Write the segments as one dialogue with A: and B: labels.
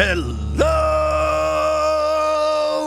A: Hello,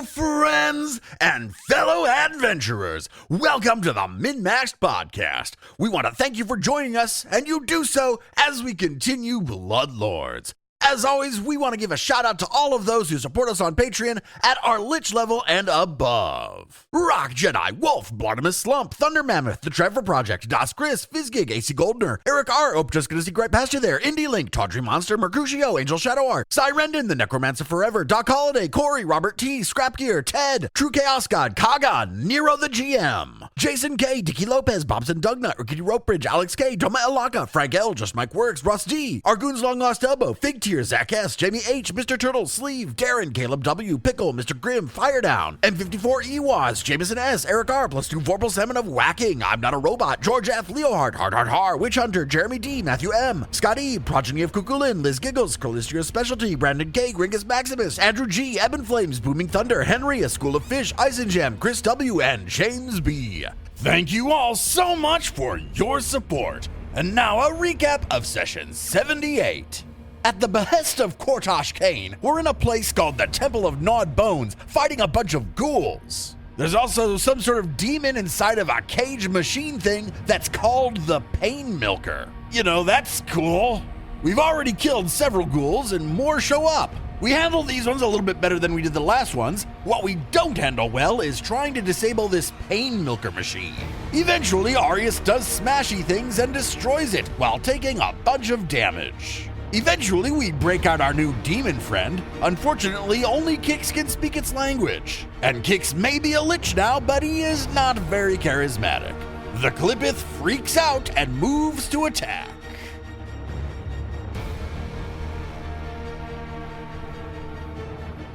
A: friends and fellow adventurers. Welcome to the Min-Maxed Podcast. We want to thank you for joining us, and you do so as we continue Bloodlords. As always, we want to give a shout out to all of those who support us on Patreon at our Lich level and above. Rock Jedi, Wolf, Blodimus Slump, Thunder Mammoth, The Trevor Project, Das Chris, Fizzgig, AC Goldner, Eric R. Oh, just gonna see right past you there, Indie Link, Tawdry Monster, Mercutio, Angel Shadow Art, Cyrendon, The Necromancer Forever, Doc Holiday, Corey, Robert T, Scrap Gear, Ted, True Chaos God, Kagan, Nero the GM, Jason K, Dicky Lopez, Bobson Dugnut, Rickety Ropebridge, Alex K, Toma Elaka, Frank L, Just Mike Works, Russ D, Argoon's Long Lost Elbow, Fig Tier, Zach S, Jamie H, Mr. Turtle, Sleeve, Darren, Caleb W, Pickle, Mr. Grimm, Firedown, M54 Ewaz, Jameson S, Eric R, +2 4+7 of Whacking, I'm Not a Robot, George F, Leohard, Har, Witch Hunter, Jeremy D, Matthew M, Scott E, Progeny of Kukulin, Liz Giggles, Curlistrious Specialty, Brandon K, Ringus Maximus, Andrew G, Ebon Flames, Booming Thunder, Henry, A School of Fish, Eisengem, Chris W, and James B. Thank you all so much for your support. And now a recap of session 78. At the behest of Kortosh Kane, we're in a place called the Temple of Gnawed Bones, fighting a bunch of ghouls. There's also some sort of demon inside of a cage machine thing that's called the Pain Milker. You know, that's cool. We've already killed several ghouls and more show up. We handled these ones a little bit better than we did the last ones. What we don't handle well is trying to disable this Pain Milker machine. Eventually, Arius does smashy things and destroys it while taking a bunch of damage. Eventually, we break out our new demon friend. Unfortunately, only Kix can speak its language. And Kix may be a lich now, but he is not very charismatic. The Clippeth freaks out and moves to attack.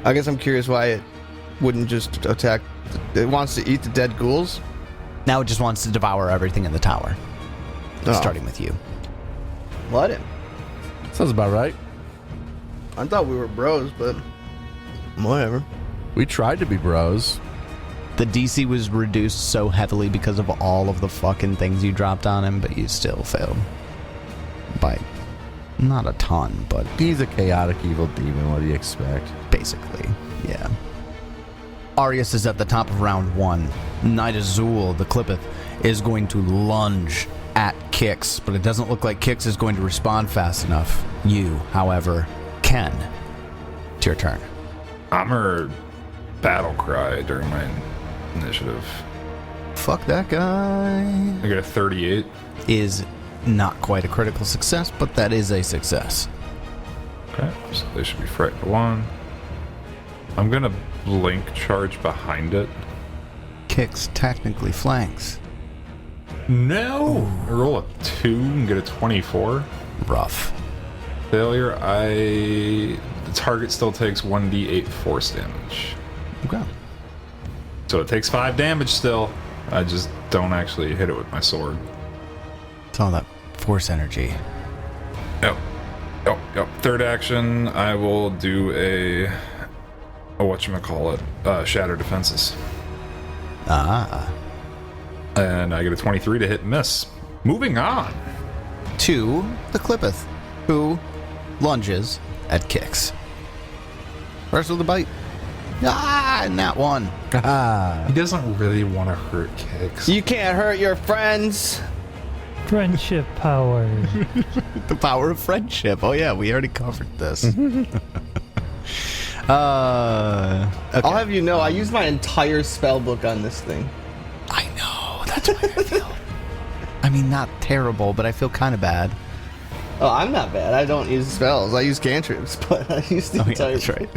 B: I guess I'm curious why it wouldn't just attack. It wants to eat the dead ghouls?
C: Now it just wants to devour everything in the tower. Starting with you.
B: Let him.
D: Sounds about right.
B: I thought we were bros, but whatever.
D: We tried to be bros.
C: The DC was reduced so heavily because of all of the fucking things you dropped on him, but you still failed. By not a ton, but
D: He's a chaotic evil demon. What do you expect?
C: basically, yeah. Arius is at the top of round 1. Knight Azul, the Clippeth, is going to lunge at Kix, but it doesn't look like Kix is going to respond fast enough. You, however, can. It's your turn.
E: I'm her battle cry during my initiative.
C: Fuck that guy.
E: I got a 38.
C: Is not quite a critical success, but that is a success.
E: Okay, so they should be frightened 1. I'm gonna blink charge behind it.
C: Kix technically flanks.
E: No! I roll a 2 and get a 24.
C: Rough.
E: Failure, the target still takes 1d8 force damage.
C: Okay.
E: So it takes 5 damage still. I just don't actually hit it with my sword.
C: It's all that force energy.
E: Yep. Third action, I will do a whatchamacallit, shatter defenses.
C: Ah.
E: And I get a 23 to hit and miss. Moving on.
C: To the Clippeth, who lunges at Kix. First with the bite. And that one.
E: He doesn't really want to hurt Kix.
B: You can't hurt your friends.
F: Friendship power.
C: The power of friendship. Oh yeah, we already covered this. Okay.
B: I'll have you know, I used my entire spell book on this thing.
C: I know. That's why I feel. I mean, not terrible, but I feel kind of bad.
B: Oh, I'm not bad. I don't use spells. I use cantrips, but I use the entire.
C: That's right.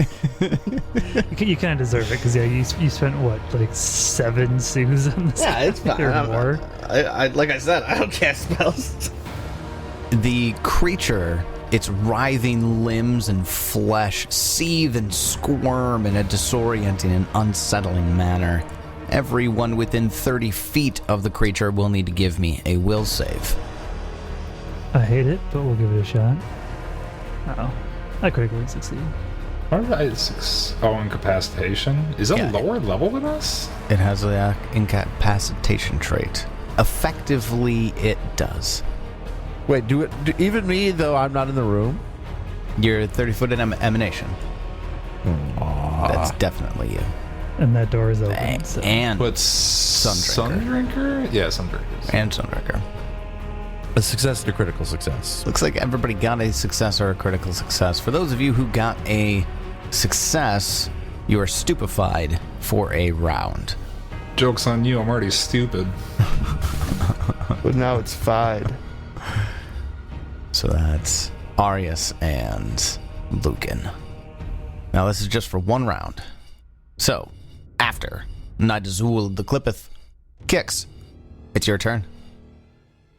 F: You kind of deserve it because you spent what, like 7 sues on this?
B: Yeah, it's fine.
F: Or more.
B: I like I said, I don't cast spells.
C: The creature, its writhing limbs and flesh seethe and squirm in a disorienting and unsettling manner. Everyone within 30 feet of the creature will need to give me a will save.
F: I hate it, but we'll give it a shot. Oh, I critically succeed.
E: How did I incapacitation? Is that
C: Yeah.
E: lower level than us?
C: It has an incapacitation trait. Effectively, it does.
D: Wait, do even me though I'm not in the room?
C: You're 30 foot in emanation. That's definitely you.
F: And that door is open. So.
C: And
E: But
C: Sundrinker.
E: Yeah, Sundrinker.
C: And Sundrinker.
D: A success to critical success.
C: Looks like everybody got a success or a critical success. For those of you who got a success, you are stupefied for a round.
E: Joke's on you, I'm already stupid.
B: But now it's Fide.
C: So that's Arius and Lucan. Now this is just for one round. So, after Nidazul the Clippeth kicks, it's your turn.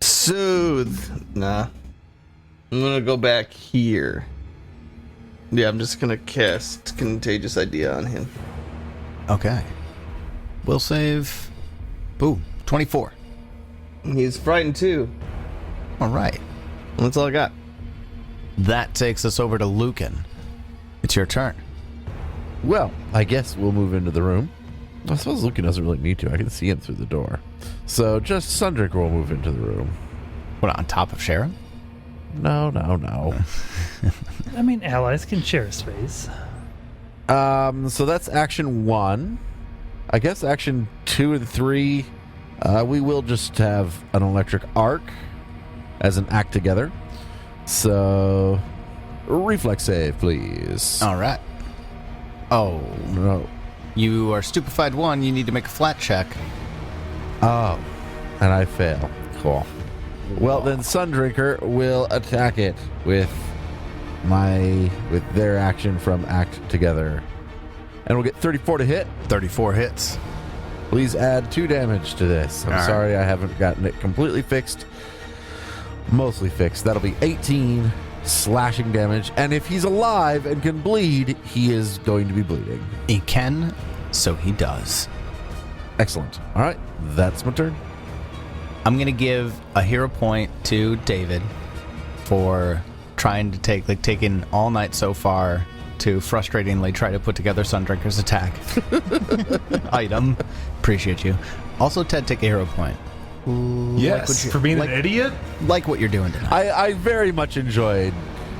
B: Soothe. Nah. I'm gonna go back here. Yeah, I'm just gonna cast Contagious Idea on him.
C: Okay. We'll save... Ooh, 24.
B: He's frightened too.
C: All right.
B: That's all I got.
C: That takes us over to Lucan. It's your turn.
D: Well, I guess we'll move into the room. I suppose Lucan doesn't really need to. I can see him through the door. So just Sundrinker will move into the room.
C: What, on top of Sharon?
D: No.
F: I mean, allies can share space.
D: So that's action 1. I guess action 2 and 3, we will just have an electric arc as an act together. So, reflex save, please.
C: All right. Oh,
D: No.
C: you are stupefied 1. You need to make a flat check.
D: Oh, and I fail. Cool. Well, then Sundrinker will attack it with their action from act together. And we'll get 34 to hit.
C: 34 hits.
D: Please add 2 damage to this. I'm
C: All right.
D: sorry I haven't gotten it completely fixed. Mostly fixed. That'll be 18 slashing damage. And if he's alive and can bleed, he is going to be bleeding.
C: He can, so he does.
D: Excellent. All right. That's my turn.
C: I'm going to give a hero point to David for trying to taking all night so far to frustratingly try to put together Sundrinker's attack item. Appreciate you. Also, Ted, take a hero point.
E: Yes, for being an idiot?
C: Like what you're doing tonight.
D: I very much enjoyed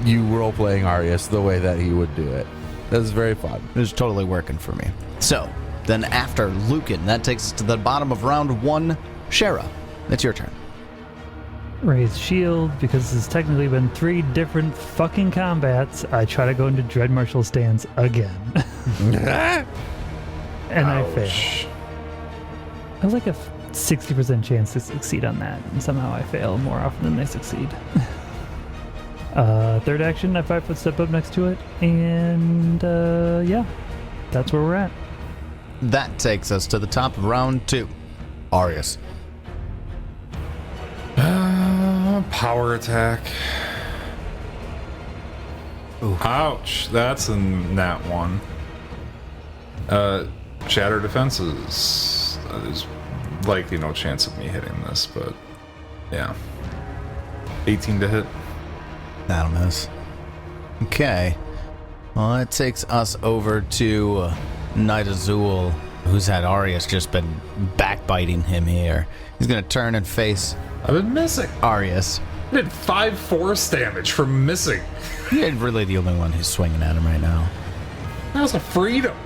D: you role-playing Arius the way that he would do it. That was very fun.
C: It was totally working for me. So, then after Lucan, that takes us to the bottom of round 1. Shara, that's your turn.
F: Raise shield, because this has technically been 3 different fucking combats. I try to go into Dread Martial stance again. And I fail. I have like a 60% chance to succeed on that, and somehow I fail more often than I succeed. Third action, I 5-foot step up next to it, and yeah, that's where we're at.
C: That takes us to the top of round 2. Arius.
E: Power attack.
C: Ooh.
E: Ouch. That's a nat 1. Shatter defenses. There's likely no chance of me hitting this, but yeah. 18 to hit.
C: That'll miss. Okay. Well, that takes us over to Knight Azul, who's had Arius just been backbiting him here. He's going to turn and face
E: I've been missing.
C: Arius.
E: I did 5 force damage from missing.
C: You're really the only one who's swinging at him right now.
E: That was a freedom.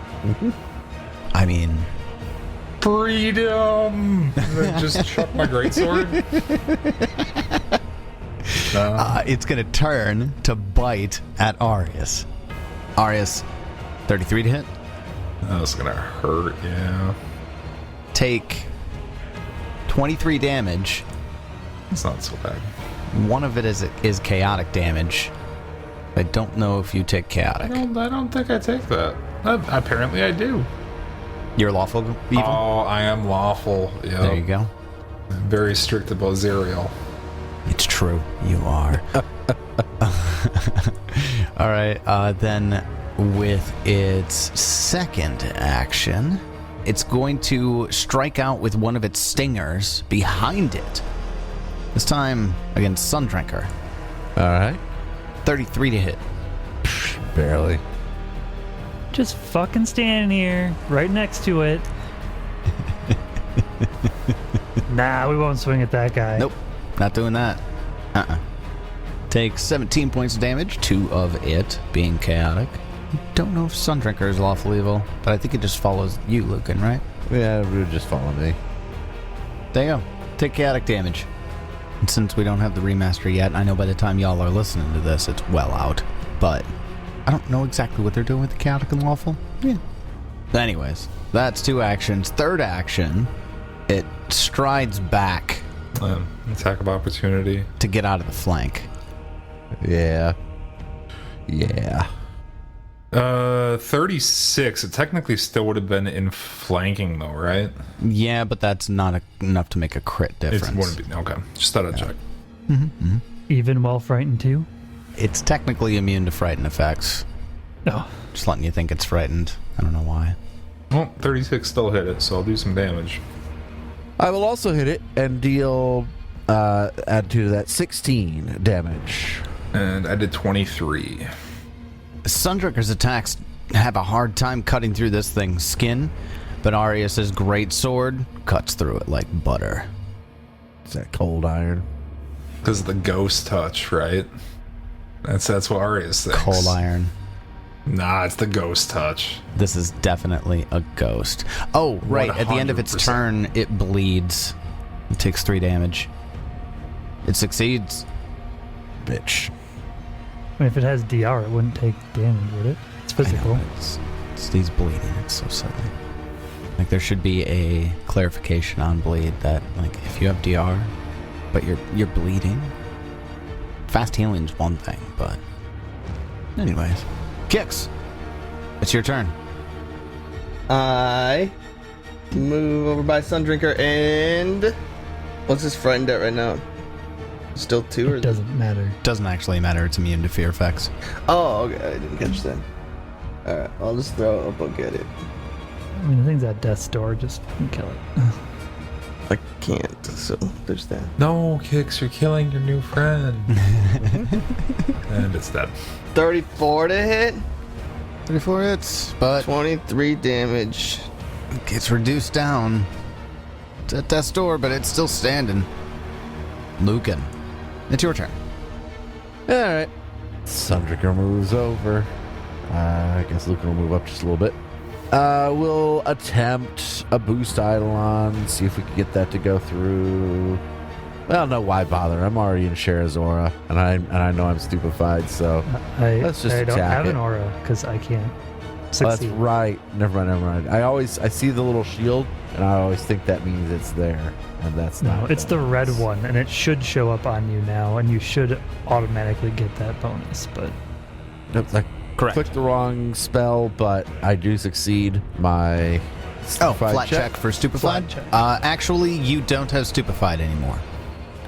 C: I mean,
E: Freedom! And then just chuck my greatsword.
C: it's going to turn to bite at Arius. Arius, 33 to hit.
E: That's gonna hurt, yeah.
C: Take 23 damage.
E: It's not so bad.
C: One of it is chaotic damage. I don't know if you take chaotic.
E: I don't think I take that. Apparently I do.
C: You're lawful evil?
E: Oh, I am lawful. Yeah.
C: There you go.
E: I'm very strict about Zerial.
C: It's true. You are. All right. Then with its second action, it's going to strike out with one of its stingers behind it. This time against Sundrinker.
D: All right.
C: 33 to hit.
D: Barely.
F: Just fucking standing here, right next to it. Nah, we won't swing at that guy.
C: Nope. Not doing that. Takes 17 points of damage, 2 of it being chaotic. Don't know if Sundrinker is lawful evil, but I think it just follows you, Lucan, right?
D: Yeah, it would just follow me.
C: There you go. Take chaotic damage. And since we don't have the remaster yet, I know by the time y'all are listening to this, it's well out. But I don't know exactly what they're doing with the chaotic and lawful. Yeah. Anyways, that's 2 actions. Third action, it strides back
E: Attack of opportunity.
C: to get out of the flank.
D: Yeah. Yeah.
E: 36. It technically still would have been in flanking, though, right?
C: Yeah, but that's not enough to make a crit difference.
E: It wouldn't be. Okay, just thought I'd check.
F: Even while frightened too?
C: It's technically immune to frightened effects.
F: No.
C: Just letting you think it's frightened. I don't know why.
E: Well, 36 still hit it, so I'll do some damage.
D: I will also hit it and deal, add to that 16 damage.
E: And I did 23.
C: Sundrinker's attacks have a hard time cutting through this thing's skin, but Arius's great sword cuts through it like butter.
D: It's that cold iron.
E: Because of the ghost touch, right? That's what Arius thinks.
C: Cold iron.
E: Nah, it's the ghost touch.
C: This is definitely a ghost. Oh, right. At the end of its
E: 100%.
C: turn, it bleeds. It takes 3 damage. It succeeds.
D: Bitch.
F: I mean, if it has DR, it wouldn't take damage, would it? It's physical.
C: I know, he's bleeding. It's so silly. Like, there should be a clarification on bleed that, like, if you have DR, but you're bleeding, fast healing's one thing, but anyways. Kicks. It's your turn.
B: I move over by Sundrinker and what's his friend at right now? Still 2 or
F: It doesn't matter.
C: Doesn't actually matter. It's immune to fear effects.
B: Oh, okay. I didn't catch that. Alright, I'll just throw it up. I'll get it.
F: I mean, the thing's at death's door. Just kill it.
B: I can't, so there's that.
E: No, Kix, you're killing your new friend. And it's dead.
B: 34 to hit,
C: 34 hits, but
B: 23 damage.
C: gets reduced down. It's at death's door, but it's still standing. Lucan, it's your turn.
D: Alright. Sundrinker moves over. I guess Lucan will move up just a little bit. We'll attempt a boost Eidolon, see if we can get that to go through. Well, no, why bother? I'm already in Shara's aura, and I know I'm stupefied, so let's just
F: I don't
D: attack
F: have
D: it.
F: an aura because I can't
D: Oh, that's
F: succeed.
D: right. Never mind. I see the little shield, and I always think that means it's there, and that's
F: No,
D: not.
F: it's the red one, and it should show up on you now, and you should automatically get that bonus. But
D: Nope, I
C: Correct.
D: clicked the wrong spell, but I do succeed my
C: Oh,
D: stupefied
C: flat check for stupefied.
F: Flat check.
C: Actually, you don't have stupefied anymore.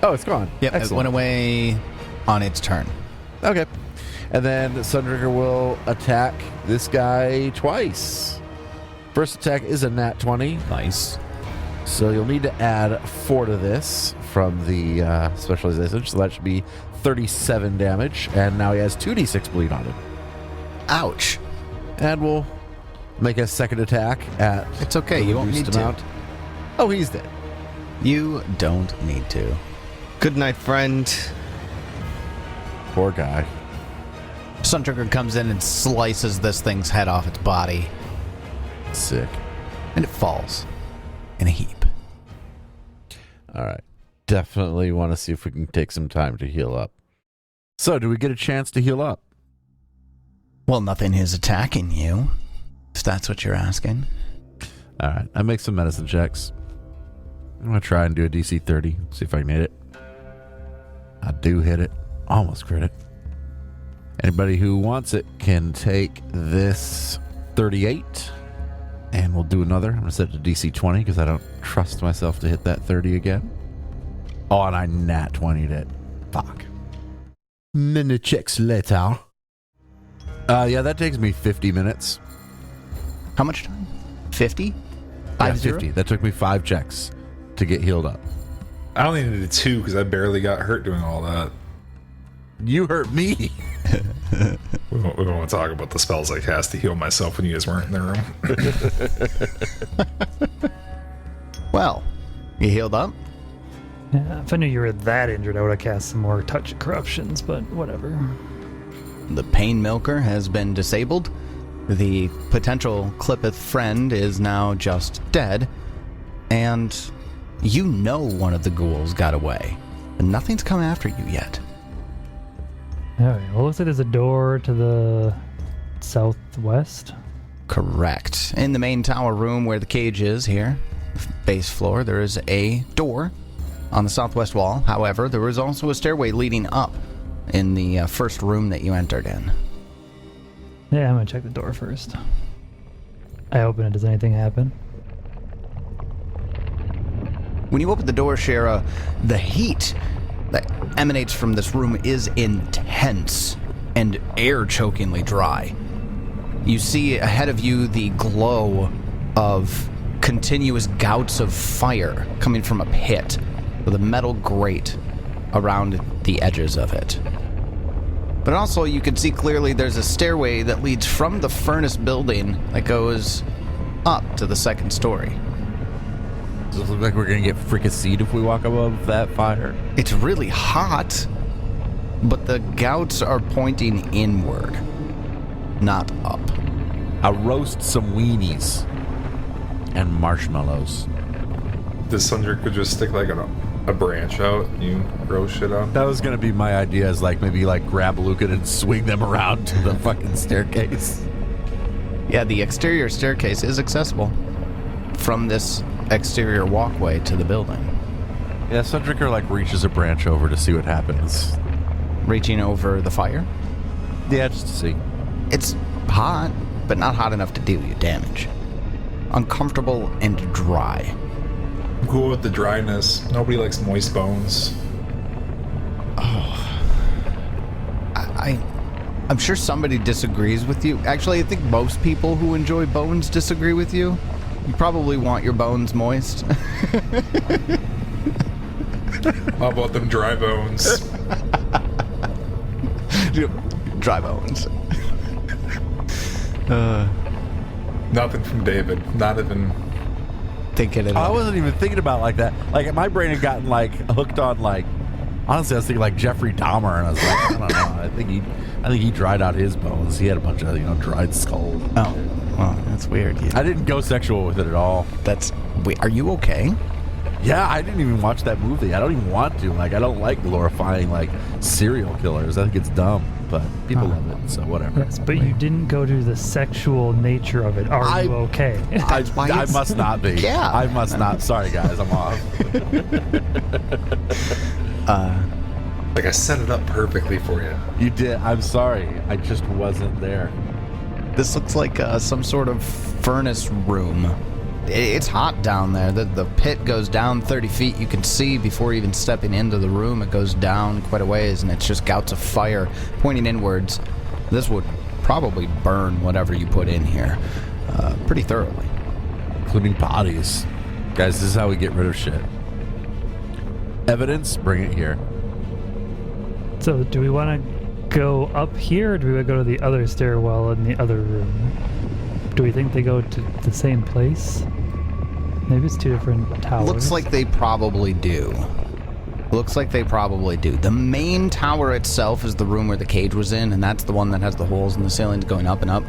D: Oh, it's gone.
C: Yep, it
D: Excellent.
C: went away on its turn.
D: Okay. And then Sundrinker will attack this guy twice. First attack is a nat 20,
C: Nice.
D: so you'll need to add 4 to this from the specialization, so that should be 37 damage, and now he has 2d6 bleed on him.
C: Ouch.
D: And we'll make a second attack at
C: It's okay,
D: the
C: you won't
D: reduced
C: need to.
D: amount. Oh, he's dead.
C: You don't need to.
B: Good night, friend.
D: Poor guy.
C: Sundrinker comes in and slices this thing's head off its body,
D: Sick.
C: and it falls in a heap.
D: All right. Definitely want to see if we can take some time to heal up. So, do we get a chance to heal up?
C: Well, nothing is attacking you, if that's what you're asking.
D: All right. I make some medicine checks. I'm going to try and do a DC 30. See if I can hit it. I do hit it. Almost crit it. Anybody who wants it can take this 38. And we'll do another. I'm going to set it to DC 20 because I don't trust myself to hit that 30 again. Oh, and I nat 20'd it. Fuck. Minute checks later. Yeah, that takes me 50 minutes.
C: How much time? 50?
D: Yeah,
C: 50?
D: 50. That took me 5 checks to get healed up.
E: I only needed 2 because I barely got hurt doing all that.
D: You hurt me.
E: We don't want to talk about the spells I cast to heal myself when you guys weren't in the room.
C: Well, you healed up?
F: yeah, if I knew you were that injured, I would have cast some more touch corruptions. But whatever.
C: The pain milker has been disabled. The potential Clippeth friend is now just dead, and you know one of the ghouls got away, but nothing's come after you yet.
F: Alright, well, looks like there's a door to the southwest.
C: Correct. In the main tower room where the cage is here, base floor, there is a door on the southwest wall. However, there is also a stairway leading up in the first room that you entered in.
F: Yeah, I'm gonna check the door first. I open it. Does anything happen?
C: When you open the door, Shara, the heat that emanates from this room is intense and air-chokingly dry. You see ahead of you the glow of continuous gouts of fire coming from a pit with a metal grate around the edges of it. But also you can see clearly there's a stairway that leads from the furnace building that goes up to the second story.
D: Does it look like we're going to get fricasseed if we walk above that fire?
C: It's really hot, but the gouts are pointing inward, not up.
D: I'll roast some weenies and marshmallows.
E: This Thunder could just stick like a branch out and you roast shit out.
D: That was going to be my idea, is like maybe like grab Lucan and swing them around to the fucking staircase.
C: Yeah, the exterior staircase is accessible from this exterior walkway to the building.
D: Yeah, Sundricker like reaches a branch over to see what happens.
C: Reaching over the fire.
D: Yeah, just to see.
C: It's hot, but not hot enough to deal you damage. Uncomfortable and dry.
E: I'm cool with the dryness. Nobody likes moist bones.
C: I'm sure somebody disagrees with you. Actually, I think most people who enjoy bones disagree with you. You probably want your bones moist.
E: How about them dry bones?
C: Dry bones.
E: Nothing from David. Not even...
C: Thinking it
D: I
C: up.
D: wasn't even thinking about it like that. Like, my brain had gotten like hooked on like, honestly, I was thinking like Jeffrey Dahmer, and I was like, I don't know. I think he dried out his bones. He had a bunch of dried skulls.
C: Oh, well, that's weird.
D: I didn't go sexual with it at all.
C: Wait, are you okay?
D: Yeah, I didn't even watch that movie. I don't even want to. Like, I don't like glorifying like serial killers. I think it's dumb, but people love it, so whatever.
F: Yes, but you didn't go to the sexual nature of it. Are you okay?
D: I must not be.
C: Yeah.
D: I must not. Sorry, guys. I'm off.
E: Like, I set it up perfectly for you.
D: You did. I'm sorry. I just wasn't there.
C: This looks like some sort of furnace room. It's hot down there. The pit goes down 30 feet. You can see before even stepping into the room, it goes down quite a ways, and it's just gouts of fire pointing inwards. This would probably burn whatever you put in here pretty thoroughly.
D: Including bodies. Guys, this is how we get rid of shit. Evidence, bring it here.
F: So, do we want to go up here, or do we want to go to the other stairwell in the other room? Do we think they go to the same place? Maybe it's two different towers.
C: Looks like they probably do. The main tower itself is the room where the cage was in, and that's the one that has the holes in the ceilings going up and up.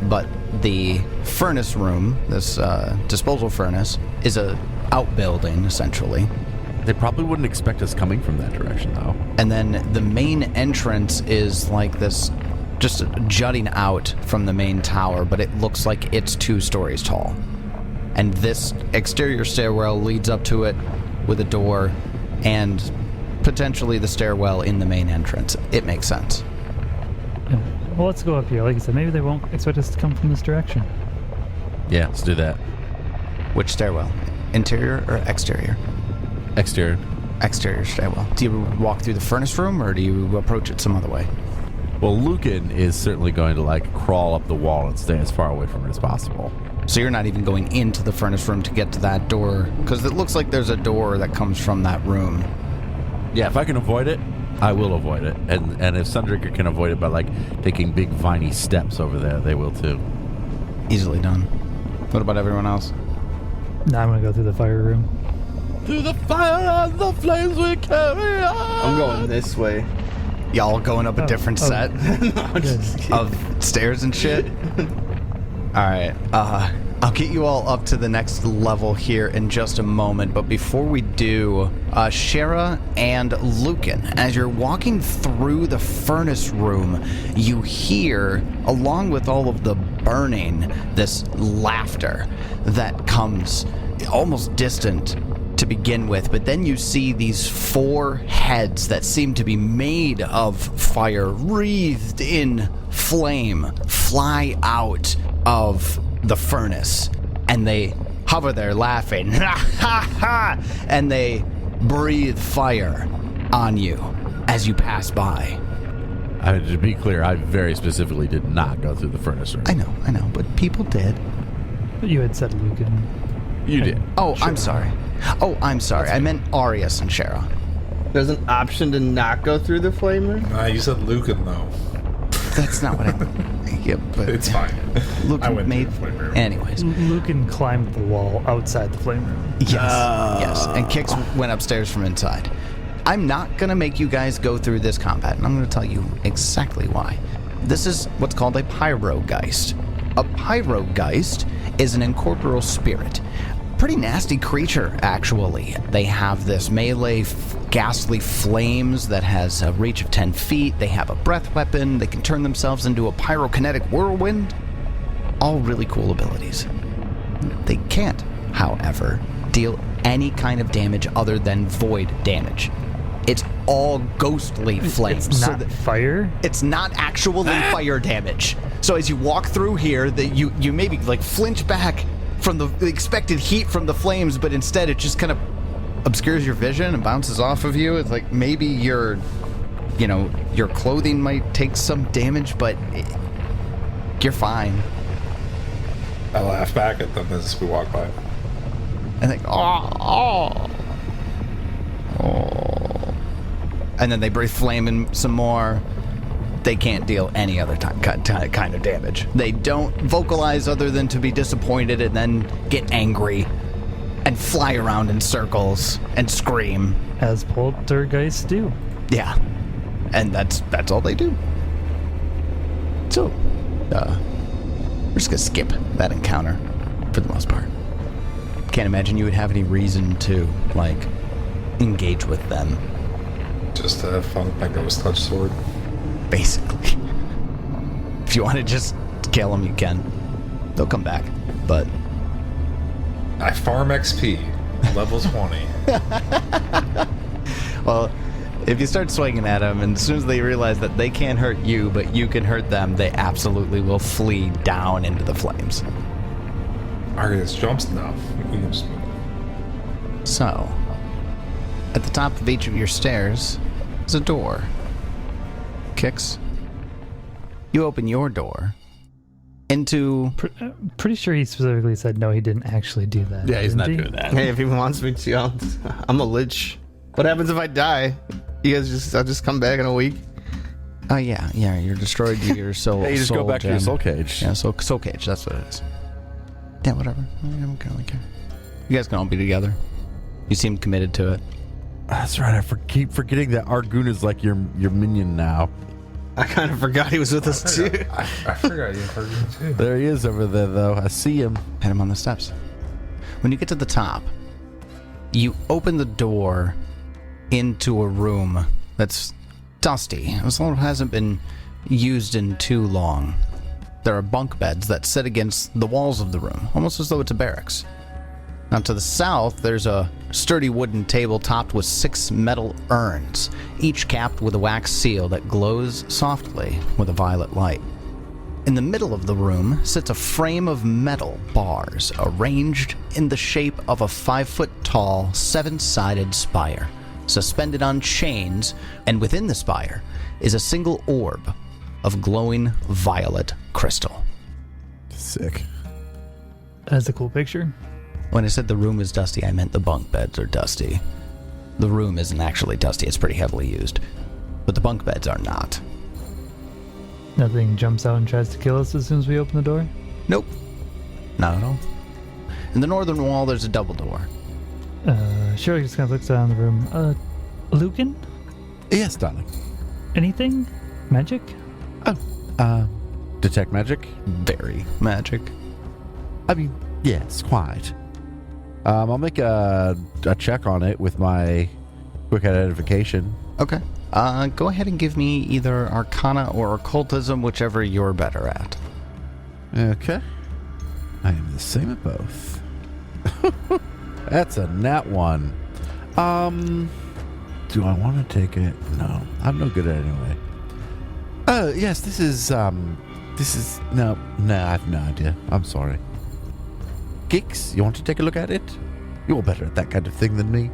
C: But the furnace room, this disposal furnace, is a outbuilding, essentially.
D: They probably wouldn't expect us coming from that direction, though.
C: And then the main entrance is like this, just jutting out from the main tower, but it looks like it's 2 stories tall. And this exterior stairwell leads up to it with a door and potentially the stairwell in the main entrance. It makes sense.
F: Yeah. Well, let's go up here. Like I said, maybe they won't expect us to come from this direction.
D: Yeah, let's do that.
C: Which stairwell? Interior or exterior?
D: Exterior.
C: Exterior stairwell. Do you walk through the furnace room, or do you approach it some other way?
D: Well, Lucan is certainly going to like crawl up the wall and stay as far away from it as possible.
C: So you're not even going into the furnace room to get to that door, because it looks like there's a door that comes from that room.
D: Yeah, if I can avoid it, I will avoid it. And if Sundricker can avoid it by like taking big viney steps over there, they will too.
C: Easily done. What about everyone else?
F: Now I'm going to go through the fire room.
D: Through the fire and the flames we carry on.
B: I'm going this way.
C: Y'all going up a different set
F: Good.
C: of stairs and shit? All right. I'll get you all up to the next level here in just a moment, but before we do, Shara and Lucan, as you're walking through the furnace room, you hear, along with all of the burning, this laughter that comes almost distant to begin with, but then you see these 4 heads that seem to be made of fire, wreathed in flame, fly out of the furnace, and they hover there laughing, and they breathe fire on you as you pass by.
D: To be clear, I very specifically did not go through the furnace room.
C: I know, but people did.
F: You had said Lucan.
D: You did.
C: Oh, I'm sorry. I meant Arius and Shara.
B: There's an option to not go through the flame room?
E: Nah, you said Lucan, though.
C: That's not what I meant. Yeah, but
E: It's fine.
C: Lucan
E: I went
C: made...
E: through the flame room.
C: Anyways.
F: Lucan climbed the wall outside the flame room.
C: Yes, and Kix went upstairs from inside. I'm not going to make you guys go through this combat, and I'm going to tell you exactly why. This is what's called a pyrogeist. A pyrogeist is an incorporeal spirit. Pretty nasty creature, actually. They have this melee ghastly flames that has a reach of 10 feet. They have a breath weapon. They can turn themselves into a pyrokinetic whirlwind. All really cool abilities. They can't, however, deal any kind of damage other than void damage. It's all ghostly flames.
F: It's not fire?
C: It's not actually fire damage. So as you walk through here, you maybe like flinch back from the expected heat from the flames, but instead it just kind of obscures your vision and bounces off of you. It's like maybe your clothing might take some damage, but you're fine.
E: I laugh back at them as we walk by.
C: And like, oh. And then they breathe flame in some more. They can't deal any other kind of damage. They don't vocalize other than to be disappointed and then get angry and fly around in circles and scream.
F: As poltergeists do.
C: Yeah. And that's all they do. So, we're just gonna skip that encounter for the most part. Can't imagine you would have any reason to, like, engage with them.
E: Just to have fun with my ghost touch sword.
C: Basically. If you want to just kill them, you can. They'll come back, but...
E: I farm XP, level 20.
C: Well, if you start swinging at them, and as soon as they realize that they can't hurt you, but you can hurt them, they absolutely will flee down into the flames.
E: Arius jumps now. We can just move.
C: So, at the top of each of your stairs is a door. Kix, you open your door into...
F: Pretty sure he specifically said no, he didn't actually do that.
D: Yeah, he's not
F: didn't he?
D: doing that.
B: Hey, if he wants me to, I'm a lich. What happens if I die? I'll just come back in a week.
C: Oh, yeah, you're destroyed to your soul.
D: Hey, you just go
C: soul
D: back to your
C: gem.
D: soul cage.
C: Yeah, soul cage, that's what it is. Yeah, whatever. I don't really care. You guys can all be together. You seem committed to it.
D: That's right. I keep forgetting that Argoon is like your minion now.
B: I kind of forgot he was with us too.
E: I forgot you heard me too.
D: There he is over there, though. I see him.
C: Hit him on the steps. When you get to the top, you open the door into a room that's dusty. This one hasn't been used in too long. There are bunk beds that sit against the walls of the room, almost as though it's a barracks. Now to the south, there's a sturdy wooden table topped with 6 metal urns, each capped with a wax seal that glows softly with a violet light. In the middle of the room sits a frame of metal bars arranged in the shape of a 5-foot-tall, 7-sided spire, suspended on chains, and within the spire is a single orb of glowing violet crystal.
D: Sick.
F: That's a cool picture.
C: When I said the room is dusty, I meant the bunk beds are dusty. The room isn't actually dusty, it's pretty heavily used. But the bunk beds are not.
F: Nothing jumps out and tries to kill us as soon as we open the door?
C: Nope. Not at all. In the northern wall, there's a double door.
F: Shirley just kind of looks around the room. Lucan?
D: Yes, darling.
F: Anything? Magic?
D: Detect magic?
C: Very magic.
D: I mean, yes, quite. I'll make a check on it with my quick identification.
C: Okay. Go ahead and give me either Arcana or Occultism, whichever you're better at.
D: Okay. I am the same at both. That's a nat 1. Do I want to take it? No, I'm no good at it anyway. Yes, this is, no, I have no idea. I'm sorry. Geeks, you want to take a look at it? You're better at that kind of thing than me.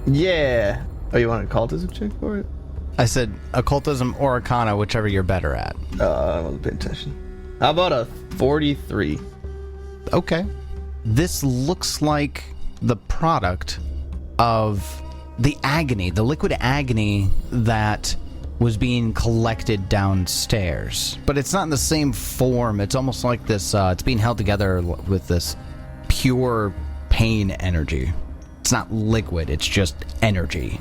B: Yeah. Oh, you want a cultism check for it?
C: I said Occultism or Arcana, whichever you're better at.
B: I wasn't paying attention. How about a 43?
C: Okay. This looks like the product of the agony, the liquid agony that was being collected downstairs. But it's not in the same form. It's almost like this, it's being held together with this pure pain energy. It's not liquid, it's just energy.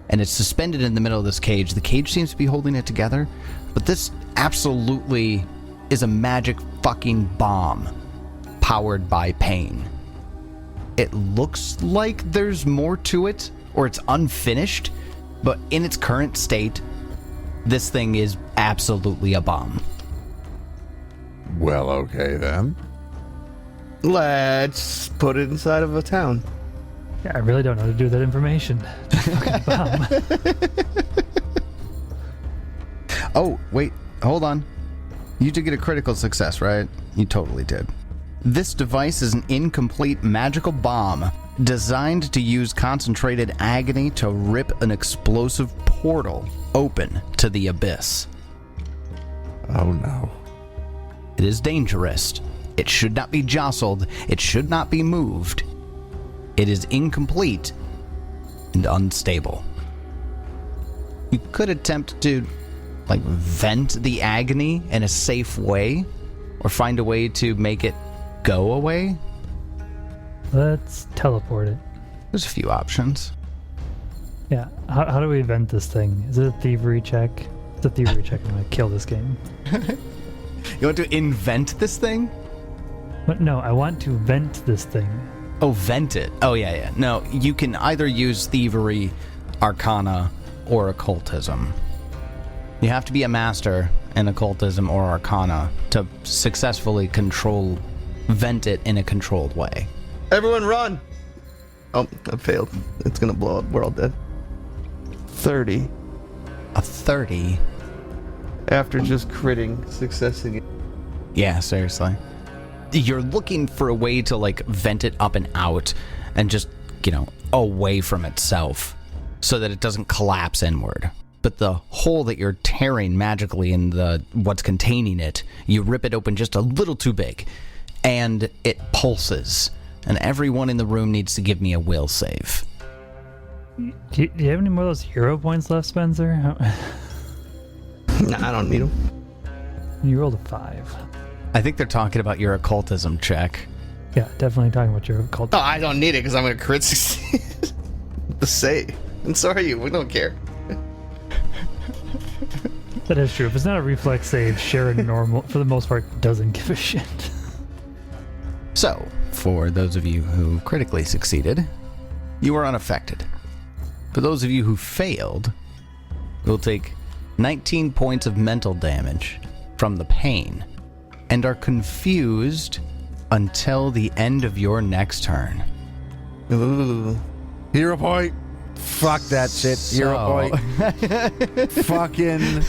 C: And it's suspended in the middle of this cage. The cage seems to be holding it together, but this absolutely is a magic fucking bomb powered by pain. It looks like there's more to it, or it's unfinished, but in its current state, this thing is absolutely a bomb.
D: Well, okay then.
B: Let's put it inside of a town.
F: Yeah, I really don't know how to do with that information. Fucking bomb.
C: Oh, wait, hold on. You did get a critical success, right? You totally did. This device is an incomplete magical bomb designed to use concentrated agony to rip an explosive portal open to the abyss.
D: Oh no.
C: It is dangerous. It should not be jostled. It should not be moved. It is incomplete and unstable. You could attempt to, vent the agony in a safe way, or find a way to make it go away.
F: Let's teleport it.
C: There's a few options.
F: Yeah, how do we vent this thing? Is it a thievery check? It's a thievery check. I'm gonna kill this game.
C: You want to invent this thing?
F: But no, I want to vent this thing.
C: Oh, vent it. Oh, yeah. No, you can either use thievery, arcana, or occultism. You have to be a master in occultism or arcana to successfully vent it in a controlled way.
B: Everyone run! Oh, I failed. It's gonna blow up. We're all dead. 30.
C: A 30?
B: After just critting, successing it.
C: Yeah, seriously. You're looking for a way to, vent it up and out and just, away from itself so that it doesn't collapse inward. But the hole that you're tearing magically in what's containing it, you rip it open just a little too big, and it pulses. And everyone in the room needs to give me a will save.
F: Do you have any more of those hero points left, Spencer?
B: Nah, I don't need them.
F: You rolled a 5.
C: I think they're talking about your occultism check.
F: Yeah, definitely talking about your occult.
B: Oh, I don't need it because I'm gonna crit succeed. The save. And so are you. We don't care.
F: That is true. If it's not a reflex save, Sharon normal for the most part doesn't give a shit.
C: So, for those of you who critically succeeded, you are unaffected. For those of you who failed, you'll take 19 points of mental damage from the pain and are confused until the end of your next turn.
B: Ooh.
D: Hero point. Fuck that shit. Hero point. Fucking.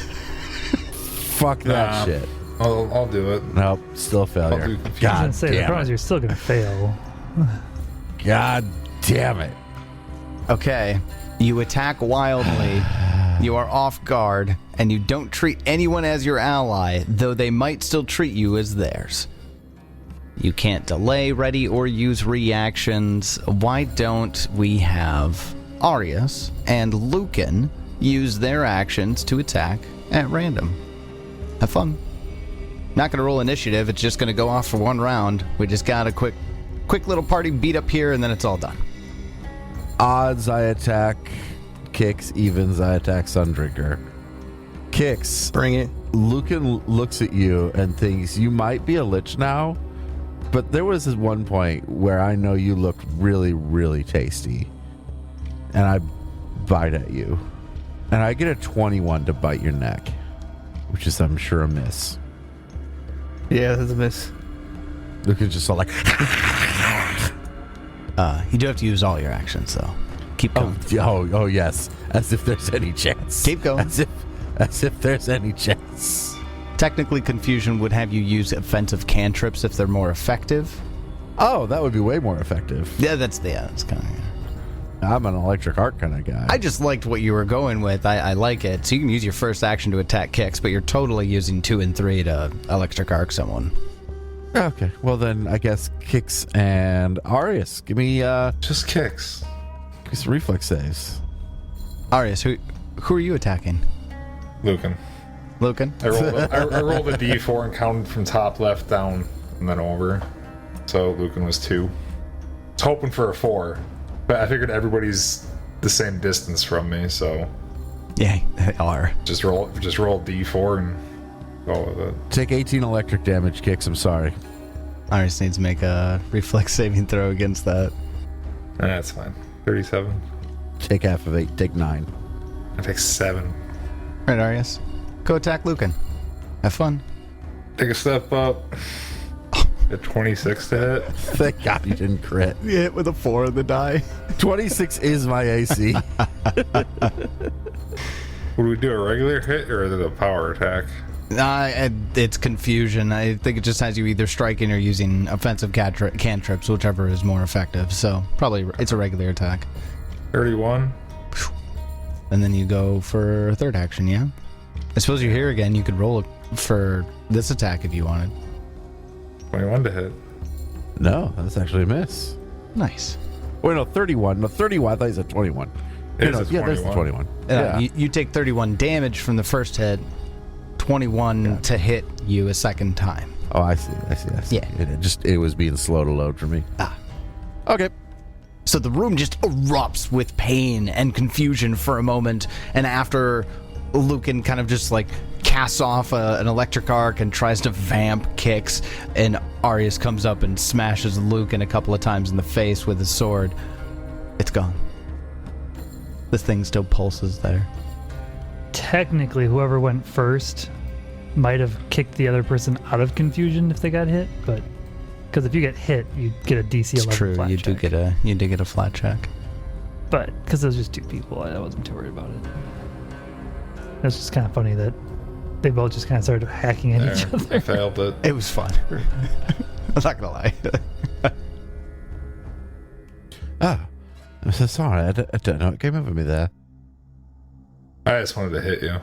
D: Fuck that shit.
E: I'll do it.
D: Nope. Still a failure.
E: I'll do
F: I was
D: God
F: gonna say, the
D: damn
F: problem is
D: it.
F: you're still gonna fail.
D: God damn it.
C: Okay, you attack wildly, you are off guard, and you don't treat anyone as your ally, though they might still treat you as theirs. You can't delay, ready, or use reactions. Why don't we have Arius and Lucan use their actions to attack at random? Have fun. Not gonna roll initiative, it's just gonna go off for one round. We just got a quick little party beat up here, and then it's all done.
D: Odds I attack Kicks, evens I attack Sundrinker. Kicks.
B: Bring it.
D: Lucan looks at you and thinks you might be a lich now, But there was this one point where I know you looked really, really tasty. And I bite at you. And I get a 21 to bite your neck. Which is, I'm sure, a miss.
B: Yeah, that's a miss.
D: Luke is just all like...
C: You do have to use all your actions, though. Keep going.
D: Oh, yes. As if there's any chance.
C: Keep going.
D: As if there's any chance.
C: Technically, confusion would have you use offensive cantrips if they're more effective.
D: Oh, that would be way more effective.
C: Yeah, that's kind of...
D: I'm an electric arc kind of guy.
C: I just liked what you were going with. I like it. So you can use your first action to attack Kix, but you're totally using 2 and 3 to electric arc someone.
D: Okay, well then I guess Kix and Arius. Give me
E: Just kicks.
D: some reflex saves.
C: Arius, who are you attacking?
E: Lucan.
C: Lucan?
E: I rolled a d4 and counted from top left down and then over. So Lucan was 2. I was hoping for a 4, but I figured everybody's the same distance from me, so
C: Yeah, they are.
E: just roll d4 and go with it.
D: Take 18 electric damage, Kix. I'm sorry.
C: Arius needs to make a reflex saving throw against that.
E: That's fine. 37.
D: Take half of 8. Take 9.
E: I take 7.
C: All right, Arius. Go attack Lucan. Have fun.
E: Take a step up. At 26 to hit.
D: Thank God you didn't crit.
C: You hit with a 4 on the die.
D: 26 is my AC.
E: Would we do a regular hit or is it a power attack?
C: It's confusion. I think it just has you either striking or using offensive cantrips, whichever is more effective. So probably it's a regular attack.
E: 31.
C: And then you go for a third action, yeah? I suppose you're here again. You could roll for this attack if you wanted.
E: 21 to hit.
D: No, that's actually a miss.
C: Nice.
D: Wait, no, 31. No, 31. I thought you said 21.
E: It
D: No,
E: is a
D: yeah, there's the 21. Yeah.
C: You take 31 damage from the first hit, 21 to hit you a second time.
D: Oh, I see.
C: Yeah.
D: It was being slow to load for me. Okay.
C: So the room just erupts with pain and confusion for a moment, and after Lucan kind of just like casts off an electric arc and tries to vamp Kix, and Arius comes up and smashes Lucan a couple of times in the face with his sword. It's gone. The thing still pulses there.
F: Technically, whoever went first might have kicked the other person out of confusion if they got hit, but because if you get hit, you get a DC 11
C: It's true.
F: flat
C: You
F: check.
C: do get a flat check.
F: But because it was just 2 people, I wasn't too worried about it. It's just kind of funny that they both just kind of started hacking at each
E: There,
F: other.
E: I failed it.
C: It was fun. I'm not gonna lie.
D: I'm so sorry. I don't know what came over me there.
E: I just wanted to hit you.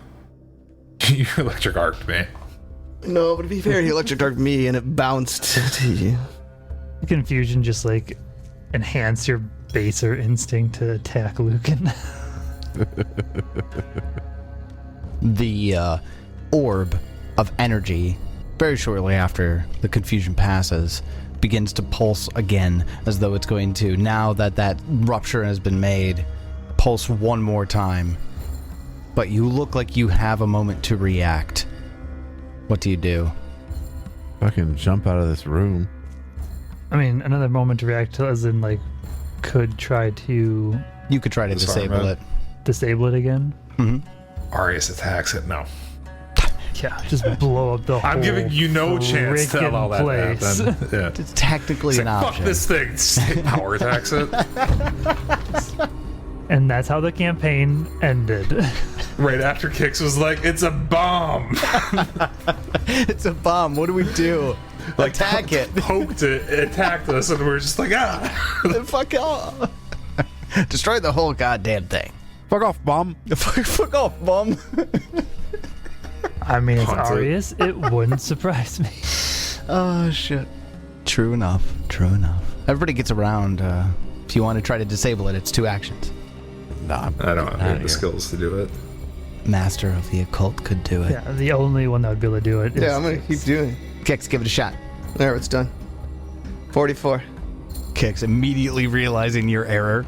E: You electric arced me.
B: No, but to be fair, he electric arced me and it bounced to you.
F: Confusion just like enhanced your baser instinct to attack Lucan.
C: The orb of energy, very shortly after the confusion passes, begins to pulse again, as though it's going to, now that rupture has been made, pulse one more time. But you look like you have a moment to react. What do you do?
D: Fucking jump out of this room.
F: I mean, another moment to react to, as in like, could try to
C: You could try to
E: Disarm
C: disable
E: it.
C: it.
F: disable it again.
E: Arius attacks it. No.
F: Yeah, just blow up the whole
E: I'm giving you no chance to
F: frickin'
E: allow that
F: place.
E: to happen. Yeah.
C: It's technically
E: It's
C: an
E: like, fuck
C: option.
E: this thing. Just power attacks it.
F: And that's how the campaign ended.
E: Right after Kix was like, it's a bomb.
C: It's a bomb. What do we do?
E: Like,
C: Attack it.
E: Poked it, it attacked us, and we were just like, ah.
C: Fuck off. Destroy the whole goddamn thing.
D: Fuck off, bomb.
C: Fuck off, bum.
F: I mean, it's
E: Punt it.
F: Arius. It wouldn't surprise me.
C: Oh, shit. True enough. True enough. Everybody gets around. If you want to try to disable it, it's 2 actions.
D: Nah,
E: I don't
D: outta
E: have
D: here.
E: the skills to do it.
C: Master of the Occult could do it.
F: Yeah, the only one that would be able to do it is
B: Yeah, I'm gonna keep doing it.
C: Kix, give it a shot.
B: There, it's done. 44.
C: Kix, immediately realizing your error,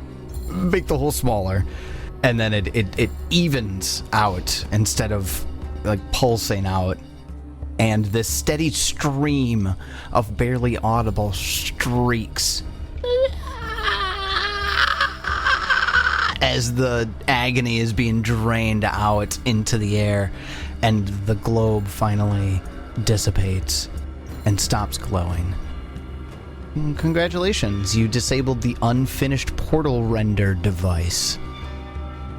C: make the hole smaller, and then it evens out instead of like pulsing out. and this steady stream of barely audible shrieks as the agony is being drained out into the air, and the globe finally dissipates and stops glowing. Congratulations, you disabled the unfinished portal render device.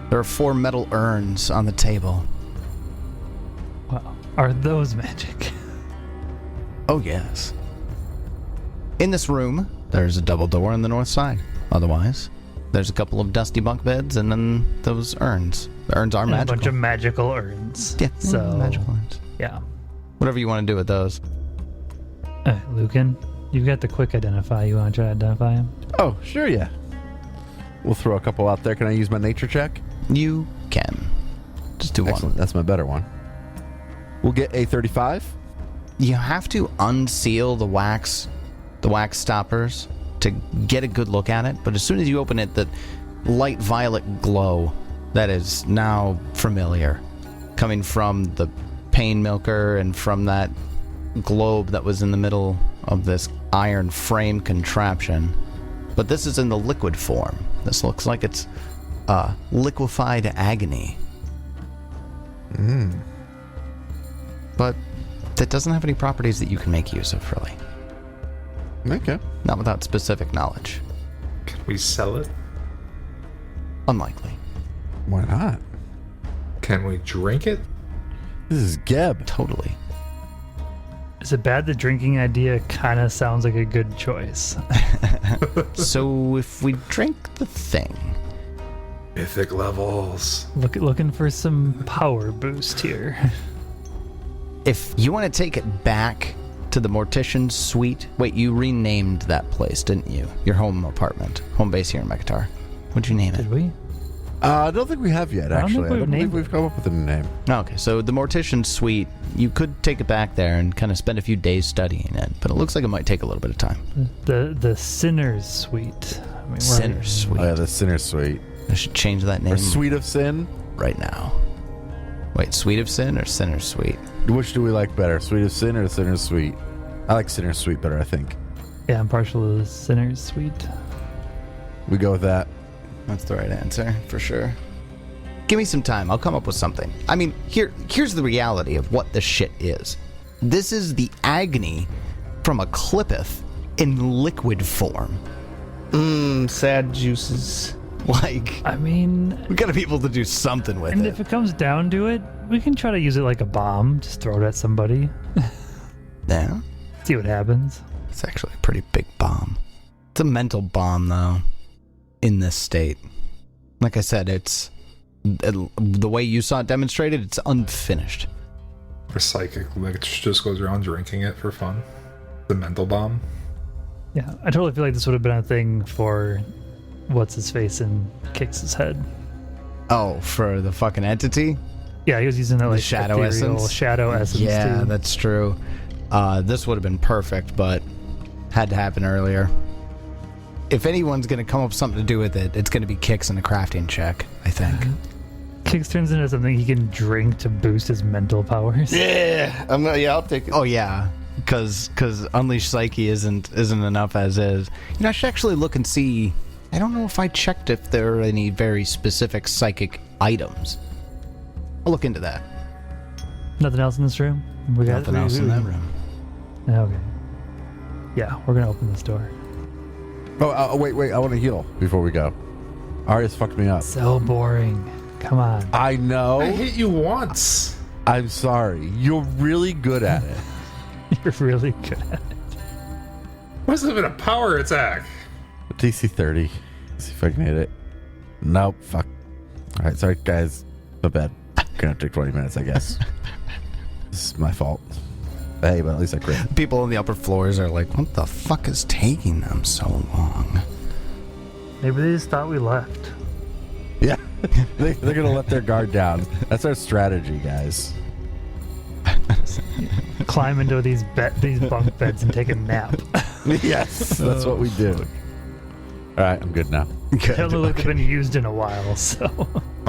C: There are 4 metal urns on the table.
F: Wow. Are those magic?
C: Oh, yes. In this room, there's a double door on the north side. Otherwise, there's a couple of dusty bunk beds and then those urns. The urns are
F: And
C: magical.
F: a bunch of magical urns.
C: Yeah,
F: So,
C: magical urns.
F: yeah.
C: Whatever you want to do with those.
F: Lucan, you've got the quick identify. You want to try to identify him?
D: Oh, sure, yeah. We'll throw a couple out there. Can I use my nature check?
C: You can. Just do
D: Excellent.
C: one.
D: That's my better one. We'll get a 35.
C: You have to unseal the wax stoppers to get a good look at it, but as soon as you open it, the light violet glow that is now familiar, coming from the pain milker and from that globe that was in the middle of this iron frame contraption. But this is in the liquid form. This looks like it's liquefied agony. But that doesn't have any properties that you can make use of, really.
D: Okay.
C: Not without specific knowledge.
E: Can we sell it?
C: Unlikely.
D: Why not?
E: Can we drink it?
D: This is Geb.
C: Totally.
F: Is it bad? The drinking idea kind of sounds like a good choice.
C: So if we drink the thing,
E: Mythic levels.
F: Looking for some power boost here.
C: if you want to take it back to the Mortician's suite. Wait, you renamed that place, didn't you? Your home apartment, home base here in Mekatar. What'd you name it?
F: Did we?
D: I don't think we have yet,
F: I don't
D: actually.
F: think
D: I
F: we've
D: don't believe
F: named
D: we've come up with a new name.
C: Okay, so the Mortician's suite, you could take it back there and kind of spend a few days studying it, but it looks like it might take a little bit of time.
F: The Sinner's Suite. I mean,
C: Sinner's Suite.
D: Oh, yeah, the Sinner's Suite.
C: I should change that name
D: Or Suite of Sin?
C: right now. Wait, Suite of Sin or Sinner's Suite?
D: Which do we like better, Suite of Sin or Sinner's Suite? I like Sinner's Suite better, I think.
F: Yeah, I'm partial to the Sinner's Suite.
D: We go with that.
C: That's the right answer, for sure. Give me some time. I'll come up with something. I mean, here's the reality of what this shit is. This is the agony from a clippeth in liquid form. Sad juices. Like,
F: I mean,
C: we gotta be able to do something with
F: and
C: it.
F: if it comes down to it, we can try to use it like a bomb. Just throw it at somebody.
C: Yeah,
F: See what happens.
C: it's actually a pretty big bomb. It's a mental bomb, though, in this state. Like I said, the way you saw it demonstrated, it's unfinished.
E: Or psychic, like just goes around drinking it for fun. The mental bomb.
F: Yeah, I totally feel like this would have been a thing for what's his face and kicks his head.
C: Oh, for the fucking entity?
F: Yeah, he was using that like
C: shadow
F: ethereal
C: essence?
F: shadow essence.
C: Yeah,
F: too.
C: that's true. This would have been perfect, but had to happen earlier. If anyone's going to come up with something to do with it, it's going to be Kix and a crafting check, I think.
F: Kicks turns into something he can drink to boost his mental powers.
B: Yeah, I'll take it.
C: Oh, yeah, because Unleash Psyche isn't enough as is. You know, I should actually look and see. I don't know if I checked if there are any very specific psychic items. I'll look into that.
F: Nothing else in this room? We got
C: Nothing else in that room.
F: Okay. Yeah, we're gonna open this door.
D: Oh, wait. I want to heal before we go. Arius fucked me up.
F: So boring. Come on.
D: I know.
E: I hit you once.
D: I'm sorry. You're really good at it.
F: You're really good at it.
E: Wasn't even a power attack.
D: DC 30. Let's see if I can hit it. Nope. Fuck. All right. Sorry, guys. My bad. Gonna take 20 minutes, I guess. This is my fault. Hey, but at least I crit.
C: People on the upper floors are like, what the fuck is taking them so long?
F: Maybe they just thought we left.
D: Yeah. They're gonna let their guard down. That's our strategy, guys.
F: Climb into these bunk beds and take a nap.
D: Yes. That's what we do. All right. I'm good now.
F: They don't look like they've been used in a while, so.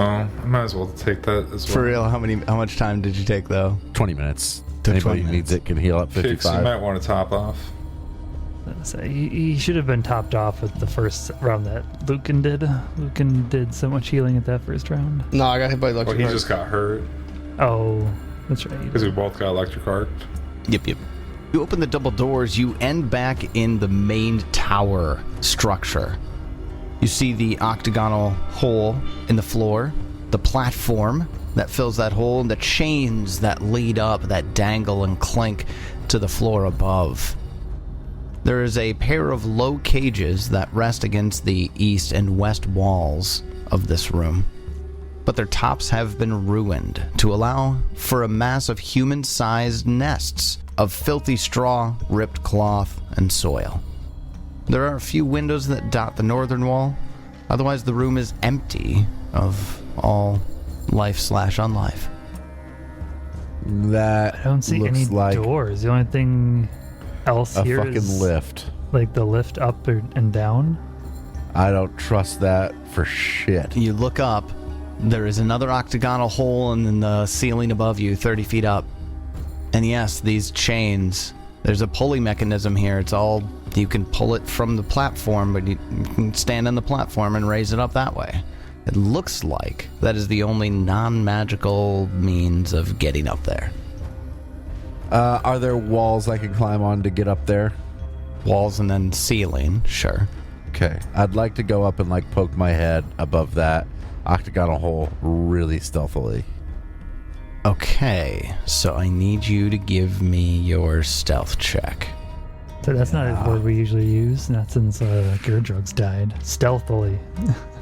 E: Oh, I might as well take that as well.
C: For real, how much time did you take though?
D: 20 minutes.
C: To
D: Anybody
C: 20
D: who needs
C: minutes.
D: it can heal up
E: Fix, you
D: 55.
E: might want to top off.
F: So he should have been topped off with the first round that Lucan did. Lucan did so much healing at that first round.
B: No, I got hit by
E: Oh,
B: electric
E: he
B: arc.
E: just got hurt
F: Oh, that's right.
E: because we both got electric arced.
C: Yep. You open the double doors, you end back in the main tower structure. You see the octagonal hole in the floor, the platform that fills that hole, and the chains that lead up, that dangle and clink to the floor above. There is a pair of low cages that rest against the east and west walls of this room, but their tops have been ruined to allow for a mass of human-sized nests of filthy straw, ripped cloth, and soil. There are a few windows that dot the northern wall, otherwise the room is empty of all life/unlife.
D: That
F: I don't see
D: looks
F: any
D: like
F: doors. The only thing else
D: a
F: here
D: fucking
F: is
D: lift.
F: like the lift up and down.
D: I don't trust that for shit.
C: You look up, there is another octagonal hole in the ceiling above you, 30 feet up. And yes, these chains, there's a pulley mechanism here. It's all, you can pull it from the platform, but you can stand on the platform and raise it up that way. It looks like that is the only non-magical means of getting up there.
D: Are there walls I can climb on to get up there?
C: Walls and then ceiling, sure.
D: Okay. I'd like to go up and like poke my head above that octagonal hole really stealthily.
C: Okay, so I need you to give me your stealth check.
F: So that's not a word we usually use, not since Gerdrugs died. Stealthily.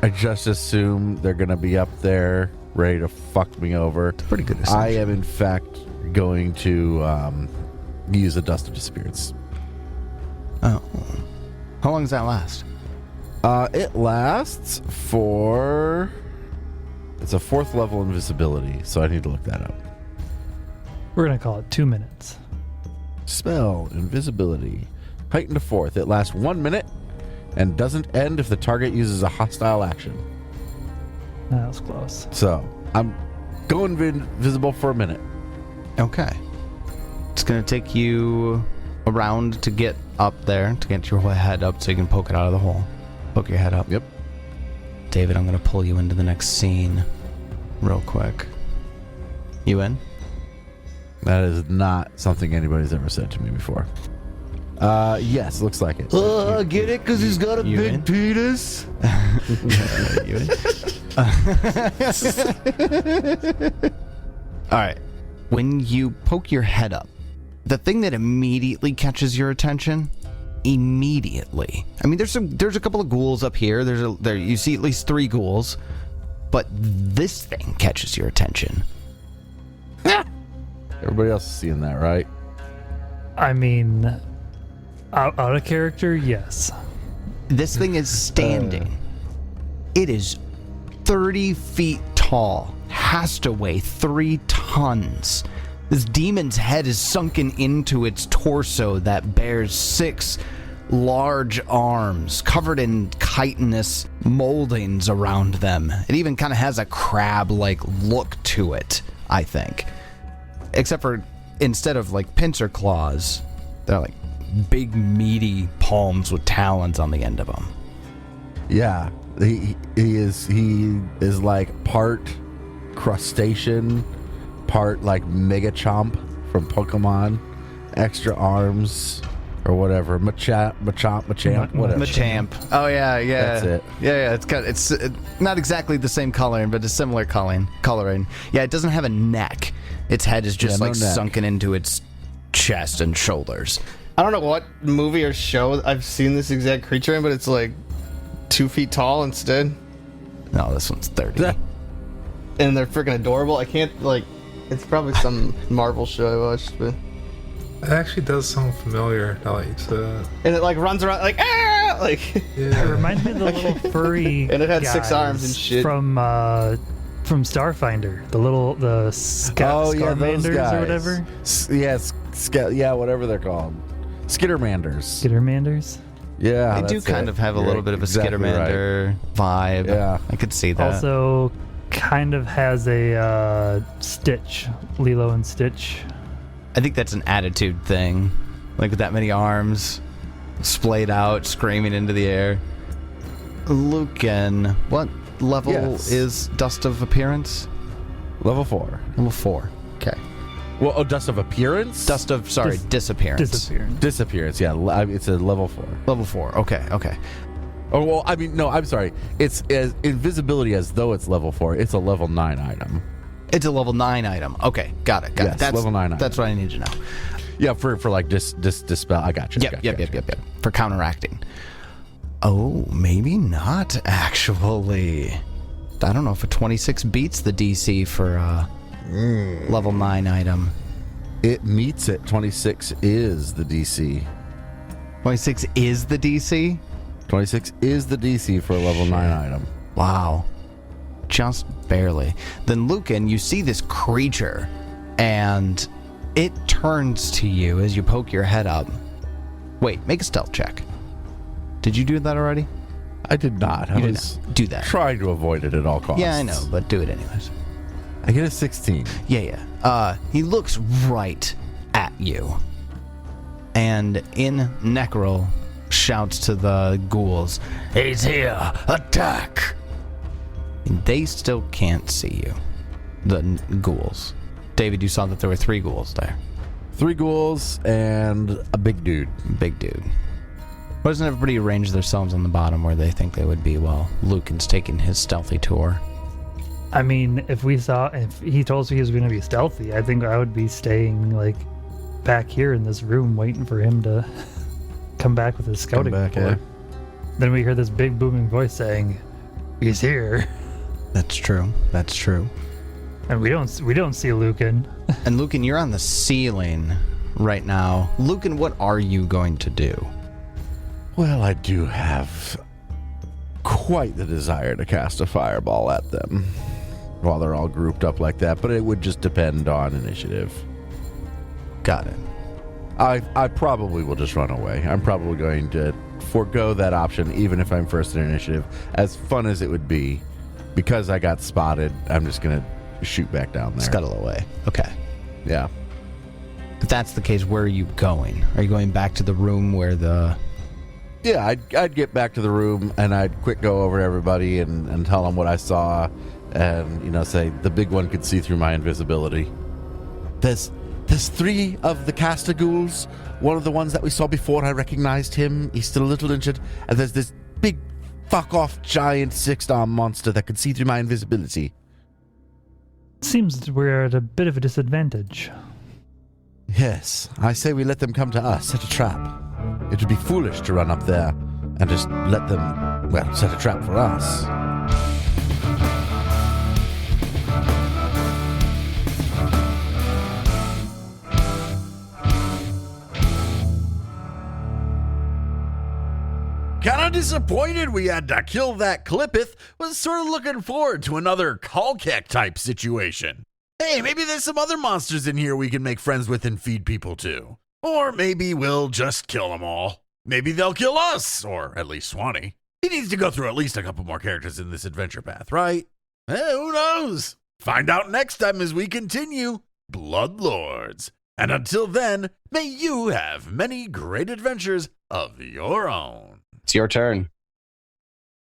D: I just assume they're going to be up there ready to fuck me over.
C: Pretty good
D: I
C: assumption.
D: am in fact going to use a dust of disappearance.
C: Oh. How long does that last?
D: It lasts for... It's a 4th level invisibility, so I need to look that up.
F: We're going to call it 2 minutes.
D: Spell, invisibility. Heightened to 4th. It lasts 1 minute and doesn't end if the target uses a hostile action.
F: That was close.
D: So, I'm going invisible for a minute.
C: Okay. It's going to take you a round to get up there, to get your head up so you can poke it out of the hole. Poke your head up.
D: Yep.
C: David, I'm going to pull you into the next scene real quick. You in?
D: That is not something anybody's ever said to me before. Yes, looks like it.
C: Get it? Because he's got a big
D: penis.
C: You in? All right. When you poke your head up, the thing that immediately catches your attention, immediately. I mean, there's a couple of ghouls up here. You see at least 3 ghouls, but this thing catches your attention.
D: Everybody else is seeing that, right?
F: I mean, out of character, yes.
C: This thing is standing. It is 30 feet tall, has to weigh 3 tons. This demon's head is sunken into its torso that bears 6 large arms covered in chitinous moldings around them. It even kind of has a crab-like look to it, I think. Except for instead of like pincer claws, they're like big meaty palms with talons on the end of them.
D: Yeah, he is like part crustacean, part like Mega Chomp from Pokemon, extra arms or whatever, Machamp, whatever.
C: Machamp. Oh yeah.
D: That's it.
C: Yeah. It's not exactly the same coloring, but a similar coloring. Yeah, it doesn't have a neck. Its head is just
D: Yeah, no
C: like
D: neck.
C: sunken into its chest and shoulders.
B: I don't know what movie or show I've seen this exact creature in, but it's like 2 feet tall instead.
C: No, this one's 30.
B: And they're freaking adorable. I can't, like, it's probably some Marvel show I watched, but.
E: It actually does sound familiar now that you said that.
B: And it, like, runs around, like, ah! Like.
F: It reminds me of the little furry
B: And it had 6
F: guys
B: arms and shit.
F: from Starfinder. The
D: those
F: Scarmanders
D: guys.
F: or whatever.
D: Whatever they're called, Skittermanders.
F: Skittermanders.
D: Yeah,
C: They do
D: that's
C: kind
D: it.
C: of have a
D: You're
C: little bit of a
D: exactly right.
C: Skittermander vibe.
D: Yeah.
C: I could see that.
F: Also, kind of has a Stitch, Lilo and Stitch.
C: I think that's an attitude thing. Like with that many arms, splayed out, screaming into the air. Lucan, what level is Dust of Appearance?
D: Level 4.
C: Level 4. Okay.
D: Well, Dust of Appearance?
C: Disappearance.
D: Disappearance, yeah. It's a level 4.
C: Level 4. Okay.
D: Oh, well, I mean, no, I'm sorry. It's as invisibility as though it's level 4. It's a level 9 item.
C: It's a level 9 item. Okay, got it.
D: Yes,
C: That's
D: level 9 item.
C: That's what I need to know.
D: Yeah, for like dispel. I got you.
C: Yep. For counteracting. Oh, maybe not, actually. I don't know if a 26 beats the DC for a level 9 item.
D: It meets it. 26 is the DC.
C: 26 is the DC?
D: 26 is the DC for a level 9 item.
C: Wow. Just barely. Then, Lucan, you see this creature, and it turns to you as you poke your head up. Wait, make a stealth check. Did you do that already?
D: I did not. I was
C: do that.
D: trying to avoid it at all costs.
C: Yeah, I know, but do it anyways.
D: I get a 16.
C: Yeah. He looks right at you. And in Necrol shouts to the ghouls, "He's here! Attack!" And they still can't see you. The ghouls. David, you saw that there were 3 ghouls there.
D: 3 ghouls and a big dude.
C: Big dude. Why doesn't everybody arrange themselves on the bottom where they think they would be while Lucan's taking his stealthy tour?
F: I mean, if he told us he was going to be stealthy, I think I would be staying like back here in this room waiting for him to come back with his scouting report. Then we hear this big booming voice saying, "He's here."
C: That's true.
F: And we don't see Lucan.
C: And Lucan, you're on the ceiling right now. Lucan, what are you going to do?
D: Well, I do have quite the desire to cast a fireball at them while they're all grouped up like that, but it would just depend on initiative.
C: Got it.
D: I probably will just run away. I'm probably going to forego that option even if I'm first in initiative. As fun as it would be, because I got spotted, I'm just going to shoot back down there.
C: Scuttle away. Okay.
D: Yeah.
C: If that's the case, where are you going? Are you going back to the room where the...
D: Yeah, I'd get back to the room and I'd quick go over to everybody and tell them what I saw and, say the big one could see through my invisibility. There's 3 of the caster ghouls. One of the ones that we saw before, I recognized him. He's still a little injured. And there's this big fuck-off giant 6-arm monster that could see through my invisibility.
F: Seems we're at a bit of a disadvantage.
D: Yes, I say we let them come to us, set a trap. It would be foolish to run up there and just let them, set a trap for us.
A: Kinda disappointed we had to kill that Clippeth. Was sort of looking forward to another Kalkek type situation. Hey, maybe there's some other monsters in here we can make friends with and feed people to. Or maybe we'll just kill them all. Maybe they'll kill us, or at least Swanee. He needs to go through at least a couple more characters in this adventure path, right? Who knows? Find out next time as we continue Bloodlords. And until then, may you have many great adventures of your own.
G: It's your turn.